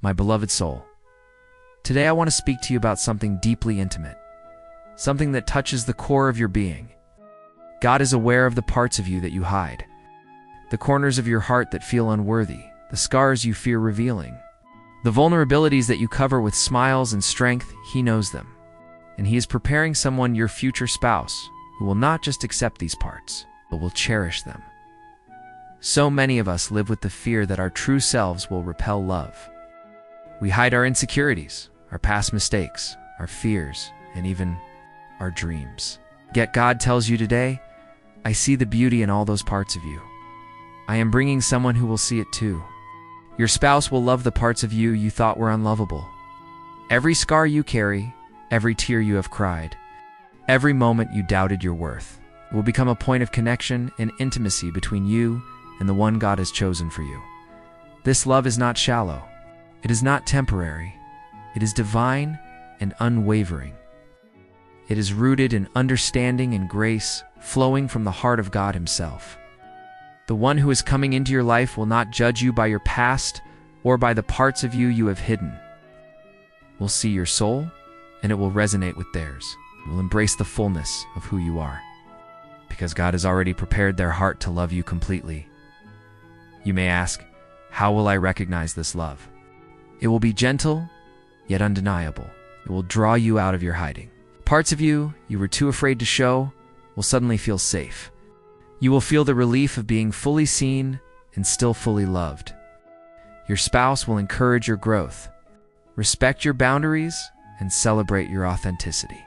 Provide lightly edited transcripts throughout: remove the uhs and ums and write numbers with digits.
My beloved soul, today I want to speak to you about something deeply intimate, something that touches the core of your being. God is aware of the parts of you that you hide, the corners of your heart that feel unworthy, the scars you fear revealing, the vulnerabilities that you cover with smiles and strength. He knows them, and He is preparing someone, your future spouse, who will not just accept these parts, but will cherish them. So many of us live with the fear that our true selves will repel love. We hide our insecurities, our past mistakes, our fears, and even our dreams. Yet God tells you today, I see the beauty in all those parts of you. I am bringing someone who will see it too. Your spouse will love the parts of you you thought were unlovable. Every scar you carry, every tear you have cried, every moment you doubted your worth, will become a point of connection and intimacy between you and the one God has chosen for you. This love is not shallow. It is not temporary. It is divine and unwavering. It is rooted in understanding and grace flowing from the heart of God Himself. The one who is coming into your life will not judge you by your past or by the parts of you you have hidden. Will see your soul, and it will resonate with theirs. It will embrace the fullness of who you are, because God has already prepared their heart to love you completely. You may ask, how will I recognize this love? It will be gentle, yet undeniable. It will draw you out of your hiding. Parts of you were too afraid to show will suddenly feel safe. You will feel the relief of being fully seen and still fully loved. Your spouse will encourage your growth, respect your boundaries, and celebrate your authenticity.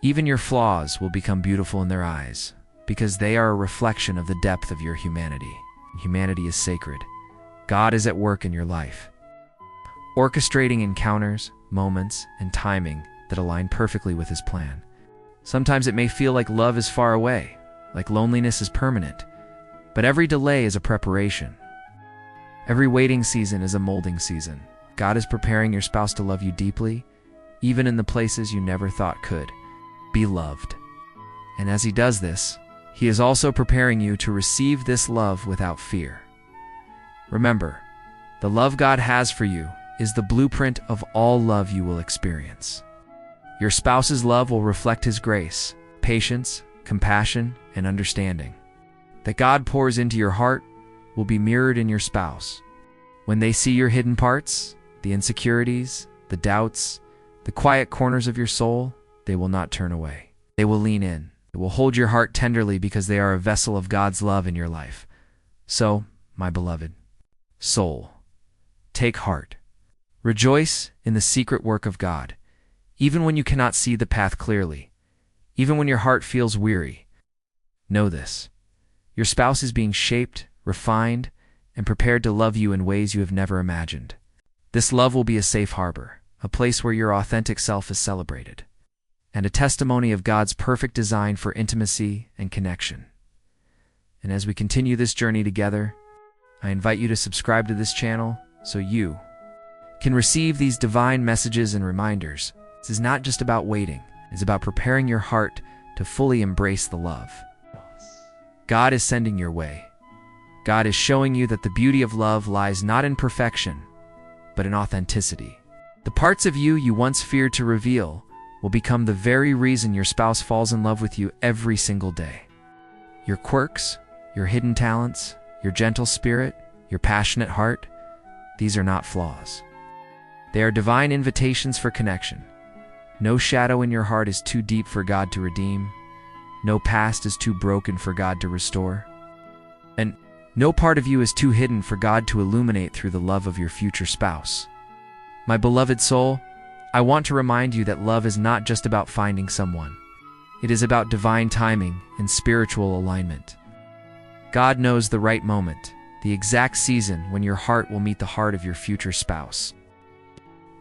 Even your flaws will become beautiful in their eyes, because they are a reflection of the depth of your humanity. Humanity is sacred. God is at work in your life, orchestrating encounters, moments, and timing that align perfectly with His plan. Sometimes it may feel like love is far away, like loneliness is permanent, but every delay is a preparation. Every waiting season is a molding season. God is preparing your spouse to love you deeply, even in the places you never thought could be loved. And as He does this, He is also preparing you to receive this love without fear. Remember, the love God has for you is the blueprint of all love you will experience. Your spouse's love will reflect His grace, patience, compassion, and understanding. That God pours into your heart will be mirrored in your spouse. When they see your hidden parts, the insecurities, the doubts, the quiet corners of your soul, they will not turn away. They will lean in. They will hold your heart tenderly because they are a vessel of God's love in your life. So, my beloved soul, take heart. Rejoice in the secret work of God, even when you cannot see the path clearly, even when your heart feels weary. Know this: your spouse is being shaped, refined, and prepared to love you in ways you have never imagined. This love will be a safe harbor, a place where your authentic self is celebrated, and a testimony of God's perfect design for intimacy and connection. And as we continue this journey together, I invite you to subscribe to this channel so you can receive these divine messages and reminders. This is not just about waiting. It's about preparing your heart to fully embrace the love God is sending your way. God is showing you that the beauty of love lies not in perfection, but in authenticity. The parts of you you once feared to reveal will become the very reason your spouse falls in love with you every single day. Your quirks, your hidden talents, your gentle spirit, your passionate heart, these are not flaws. They are divine invitations for connection. No shadow in your heart is too deep for God to redeem. No past is too broken for God to restore. And no part of you is too hidden for God to illuminate through the love of your future spouse. My beloved soul, I want to remind you that love is not just about finding someone. It is about divine timing and spiritual alignment. God knows the right moment, the exact season when your heart will meet the heart of your future spouse.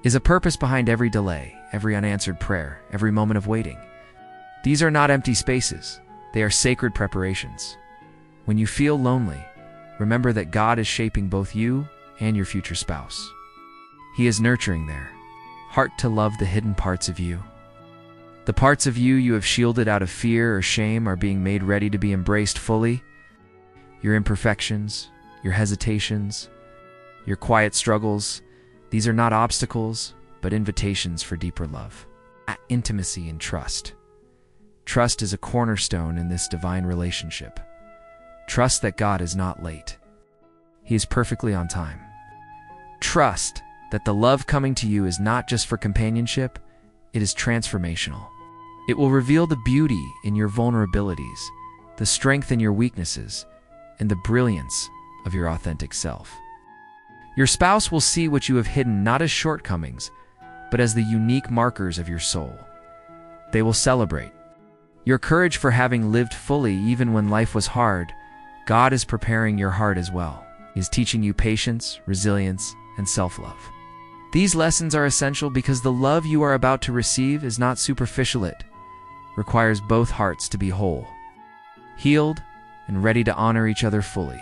Is a purpose behind every delay, every unanswered prayer, every moment of waiting. These are not empty spaces. They are sacred preparations. When you feel lonely, remember that God is shaping both you and your future spouse. He is nurturing their heart to love the hidden parts of you. The parts of you have shielded out of fear or shame are being made ready to be embraced fully. Your imperfections, your hesitations, your quiet struggles, These are not obstacles, but invitations for deeper love, intimacy, and trust. Trust is a cornerstone in this divine relationship. Trust that God is not late. He is perfectly on time. Trust that the love coming to you is not just for companionship, it is transformational. It will reveal the beauty in your vulnerabilities, the strength in your weaknesses, and the brilliance of your authentic self. Your spouse will see what you have hidden not as shortcomings, but as the unique markers of your soul. They will celebrate your courage for having lived fully even when life was hard. God is preparing your heart as well. He is teaching you patience, resilience, and self-love. These lessons are essential because the love you are about to receive is not superficial. It requires both hearts to be whole, healed, and ready to honor each other fully.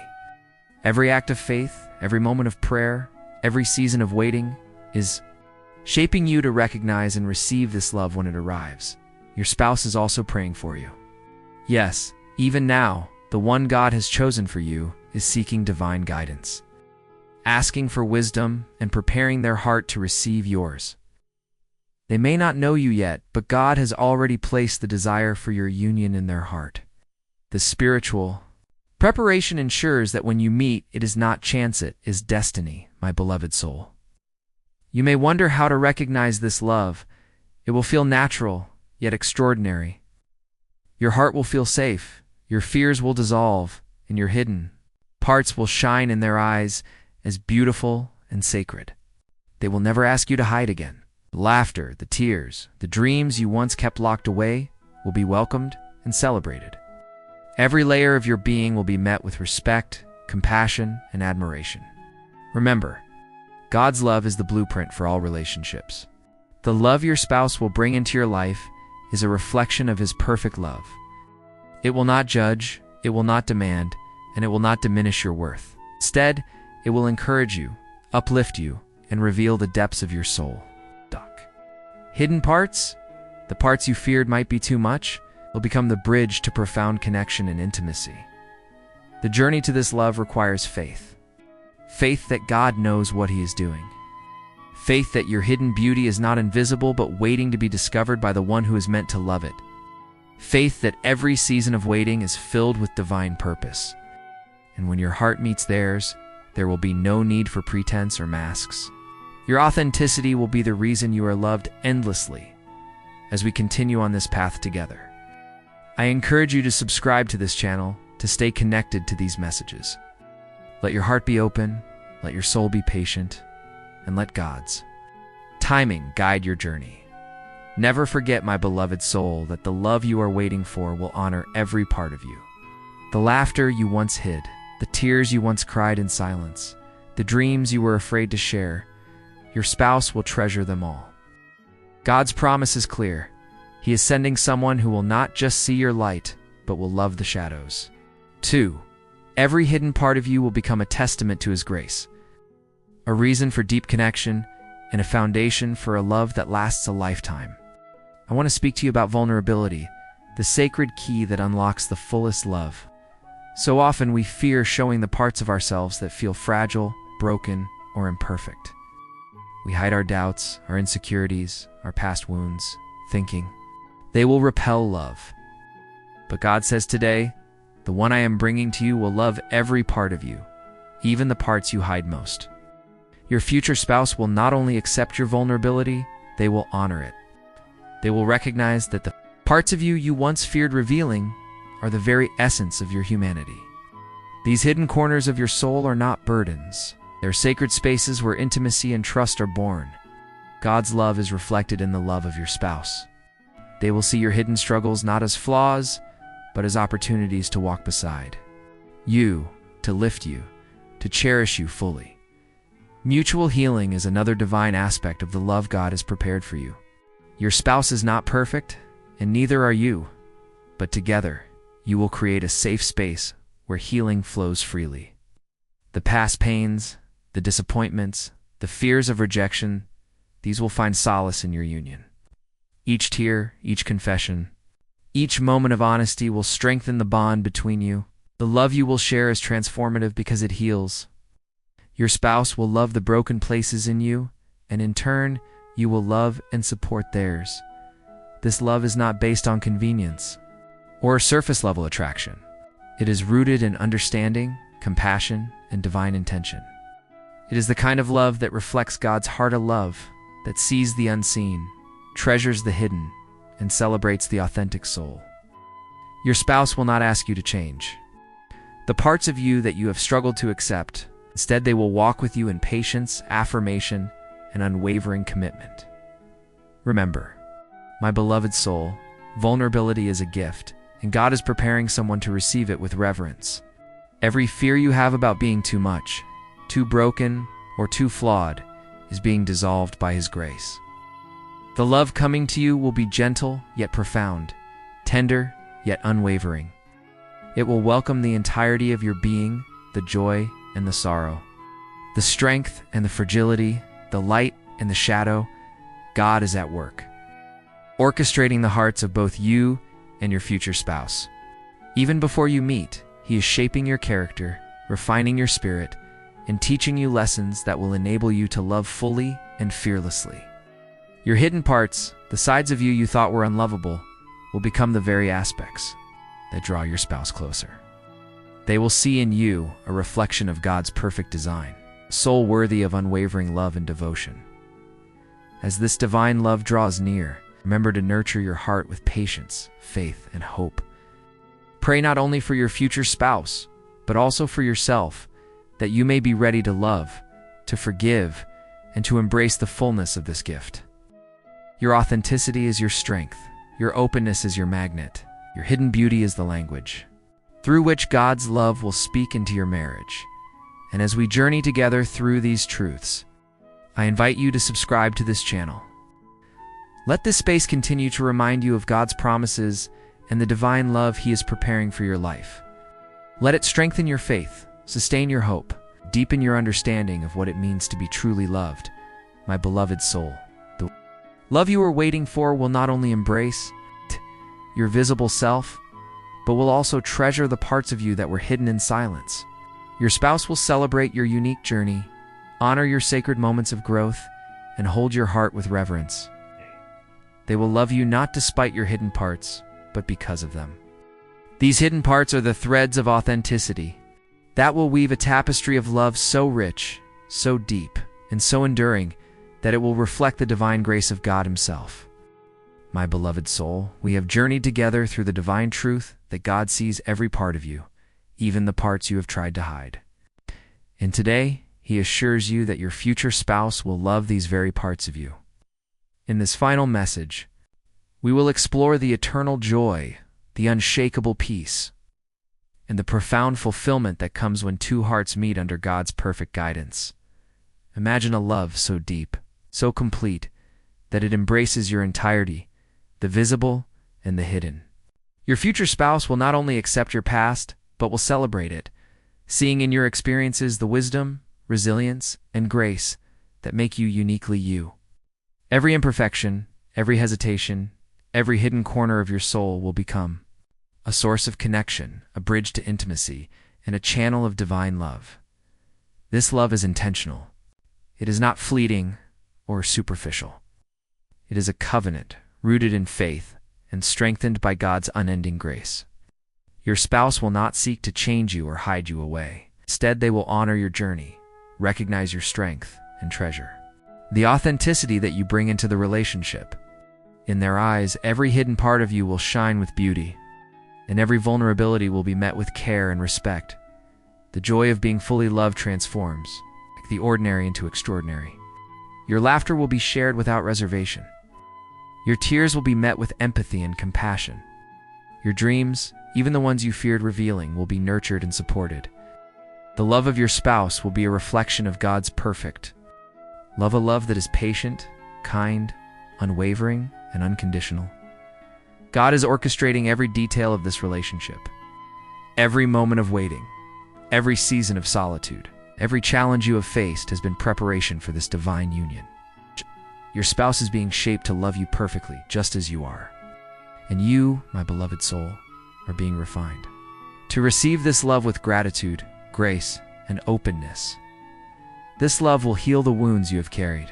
Every act of faith, every moment of prayer, every season of waiting is shaping you to recognize and receive this love when it arrives. Your spouse is also praying for you. Yes, even now, the one God has chosen for you is seeking divine guidance, asking for wisdom and preparing their heart to receive yours. They may not know you yet, but God has already placed the desire for your union in their heart. The spiritual preparation ensures that when you meet, it is not chance, it is destiny, my beloved soul. You may wonder how to recognize this love. It will feel natural, yet extraordinary. Your heart will feel safe, your fears will dissolve, and your hidden parts will shine in their eyes as beautiful and sacred. They will never ask you to hide again. The laughter, the tears, the dreams you once kept locked away will be welcomed and celebrated. Every layer of your being will be met with respect, compassion, and admiration. Remember, God's love is the blueprint for all relationships. The love your spouse will bring into your life is a reflection of His perfect love. It will not judge, it will not demand, and it will not diminish your worth. Instead, it will encourage you, uplift you, and reveal the depths of your soul. Hidden parts, the parts you feared might be too much, will become the bridge to profound connection and intimacy. The journey to this love requires faith. Faith that God knows what He is doing. Faith that your hidden beauty is not invisible but waiting to be discovered by the one who is meant to love it. Faith that every season of waiting is filled with divine purpose. And when your heart meets theirs, there will be no need for pretense or masks. Your authenticity will be the reason you are loved endlessly as we continue on this path together. I encourage you to subscribe to this channel to stay connected to these messages. Let your heart be open, let your soul be patient, and let God's timing guide your journey. Never forget, my beloved soul, that the love you are waiting for will honor every part of you. The laughter you once hid, the tears you once cried in silence, the dreams you were afraid to share, your spouse will treasure them all. God's promise is clear. He is sending someone who will not just see your light, but will love the shadows. 2. Every hidden part of you will become a testament to His grace, a reason for deep connection, and a foundation for a love that lasts a lifetime. I want to speak to you about vulnerability, the sacred key that unlocks the fullest love. So often we fear showing the parts of ourselves that feel fragile, broken, or imperfect. We hide our doubts, our insecurities, our past wounds, thinking they will repel love. But God says today, the one I am bringing to you will love every part of you, even the parts you hide most. Your future spouse will not only accept your vulnerability, they will honor it. They will recognize that the parts of you you once feared revealing are the very essence of your humanity. These hidden corners of your soul are not burdens. They're sacred spaces where intimacy and trust are born. God's love is reflected in the love of your spouse. They will see your hidden struggles not as flaws, but as opportunities to walk beside you, to lift you, to cherish you fully. Mutual healing is another divine aspect of the love God has prepared for you. Your spouse is not perfect, and neither are you, but together, you will create a safe space where healing flows freely. The past pains, the disappointments, the fears of rejection, these will find solace in your union. Each tear, each confession, each moment of honesty will strengthen the bond between you. The love you will share is transformative because it heals. Your spouse will love the broken places in you and in turn, you will love and support theirs. This love is not based on convenience or surface-level attraction. It is rooted in understanding, compassion, and divine intention. It is the kind of love that reflects God's heart of love, that sees the unseen, treasures the hidden, and celebrates the authentic soul. Your spouse will not ask you to change the parts of you that you have struggled to accept. Instead, they will walk with you in patience, affirmation, and unwavering commitment. Remember, my beloved soul, vulnerability is a gift, and God is preparing someone to receive it with reverence. Every fear you have about being too much, too broken, or too flawed is being dissolved by His grace. The love coming to you will be gentle yet profound, tender yet unwavering. It will welcome the entirety of your being, the joy and the sorrow, the strength and the fragility, the light and the shadow. God is at work, orchestrating the hearts of both you and your future spouse. Even before you meet, He is shaping your character, refining your spirit, and teaching you lessons that will enable you to love fully and fearlessly. Your hidden parts, the sides of you you thought were unlovable, will become the very aspects that draw your spouse closer. They will see in you a reflection of God's perfect design, a soul worthy of unwavering love and devotion. As this divine love draws near, remember to nurture your heart with patience, faith, and hope. Pray not only for your future spouse, but also for yourself, that you may be ready to love, to forgive, and to embrace the fullness of this gift. Your authenticity is your strength. Your openness is your magnet. Your hidden beauty is the language through which God's love will speak into your marriage. And as we journey together through these truths, I invite you to subscribe to this channel. Let this space continue to remind you of God's promises and the divine love He is preparing for your life. Let it strengthen your faith, sustain your hope, deepen your understanding of what it means to be truly loved. My beloved soul, the love you are waiting for will not only embrace your visible self, but will also treasure the parts of you that were hidden in silence. Your spouse will celebrate your unique journey, honor your sacred moments of growth, and hold your heart with reverence. They will love you not despite your hidden parts, but because of them. These hidden parts are the threads of authenticity that will weave a tapestry of love so rich, so deep, and so enduring that it will reflect the divine grace of God Himself. My beloved soul, we have journeyed together through the divine truth that God sees every part of you, even the parts you have tried to hide. And today, He assures you that your future spouse will love these very parts of you. In this final message, we will explore the eternal joy, the unshakable peace, and the profound fulfillment that comes when two hearts meet under God's perfect guidance. Imagine a love so deep, so complete, that it embraces your entirety, the visible and the hidden. Your future spouse will not only accept your past, but will celebrate it, seeing in your experiences the wisdom, resilience, and grace that make you uniquely you. Every imperfection, every hesitation, every hidden corner of your soul will become a source of connection, a bridge to intimacy, and a channel of divine love. This love is intentional. It is not fleeting or superficial. It is a covenant rooted in faith and strengthened by God's unending grace. Your spouse will not seek to change you or hide you away. Instead, they will honor your journey, recognize your strength, and treasure the authenticity that you bring into the relationship. In their eyes, every hidden part of you will shine with beauty, and every vulnerability will be met with care and respect. The joy of being fully loved transforms the ordinary into extraordinary. Your laughter will be shared without reservation. Your tears will be met with empathy and compassion. Your dreams, even the ones you feared revealing, will be nurtured and supported. The love of your spouse will be a reflection of God's perfect love, a love that is patient, kind, unwavering, and unconditional. God is orchestrating every detail of this relationship. Every moment of waiting, every season of solitude, every challenge you have faced has been preparation for this divine union. Your spouse is being shaped to love you perfectly, just as you are. And you, my beloved soul, are being refined to receive this love with gratitude, grace, and openness. This love will heal the wounds you have carried,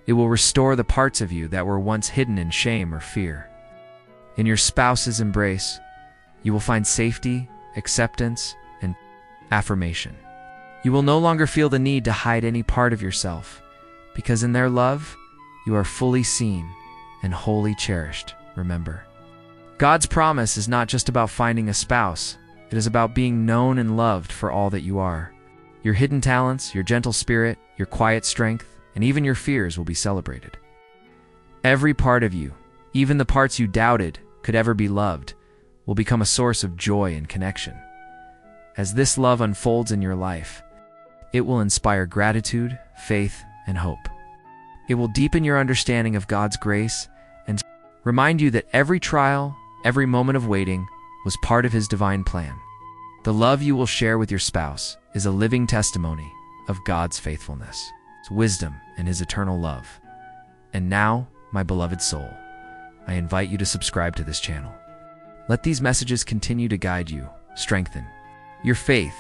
It will restore the parts of you that were once hidden in shame or fear. In your spouse's embrace, you will find safety, acceptance, and affirmation. You will no longer feel the need to hide any part of yourself, because in their love, you are fully seen and wholly cherished. Remember, God's promise is not just about finding a spouse. It is about being known and loved for all that you are. Your hidden talents, your gentle spirit, your quiet strength, and even your fears will be celebrated. Every part of you, even the parts you doubted could ever be loved, will become a source of joy and connection. As this love unfolds in your life, it will inspire gratitude, faith, and hope. It will deepen your understanding of God's grace and remind you that every trial, every moment of waiting was part of His divine plan. The love you will share with your spouse is a living testimony of God's faithfulness, His wisdom, and His eternal love. And now, my beloved soul, I invite you to subscribe to this channel. Let these messages continue to guide you, strengthen your faith,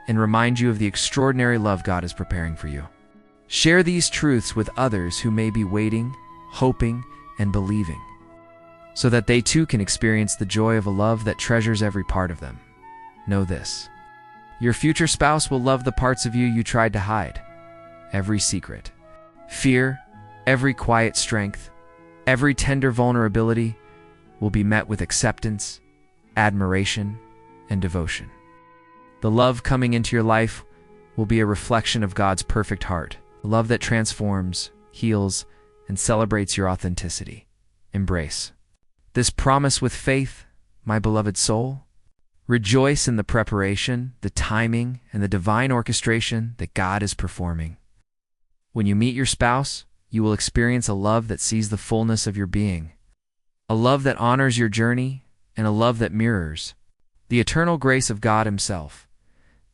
and remind you of the extraordinary love God is preparing for you. Share these truths with others who may be waiting, hoping, and believing, so that they too can experience the joy of a love that treasures every part of them. Know this: your future spouse will love the parts of you you tried to hide. Every secret, fear, every quiet strength, every tender vulnerability will be met with acceptance, admiration, and devotion. The love coming into your life will be a reflection of God's perfect heart, a love that transforms, heals, and celebrates your authenticity. Embrace this promise with faith, my beloved soul. Rejoice in the preparation, the timing, and the divine orchestration that God is performing. When you meet your spouse, you will experience a love that sees the fullness of your being, a love that honors your journey, and a love that mirrors the eternal grace of God Himself.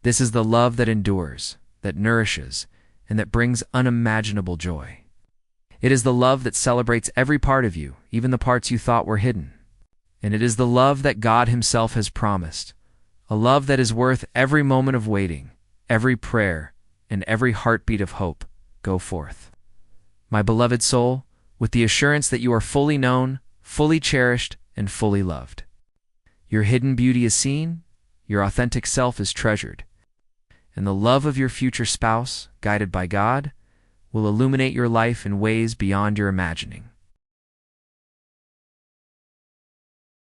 This is the love that endures, that nourishes, and that brings unimaginable joy. It is the love that celebrates every part of you, even the parts you thought were hidden. And it is the love that God Himself has promised, a love that is worth every moment of waiting, every prayer, and every heartbeat of hope. Go forth, my beloved soul, with the assurance that you are fully known, fully cherished, and fully loved. Your hidden beauty is seen, your authentic self is treasured, and the love of your future spouse, guided by God, will illuminate your life in ways beyond your imagining.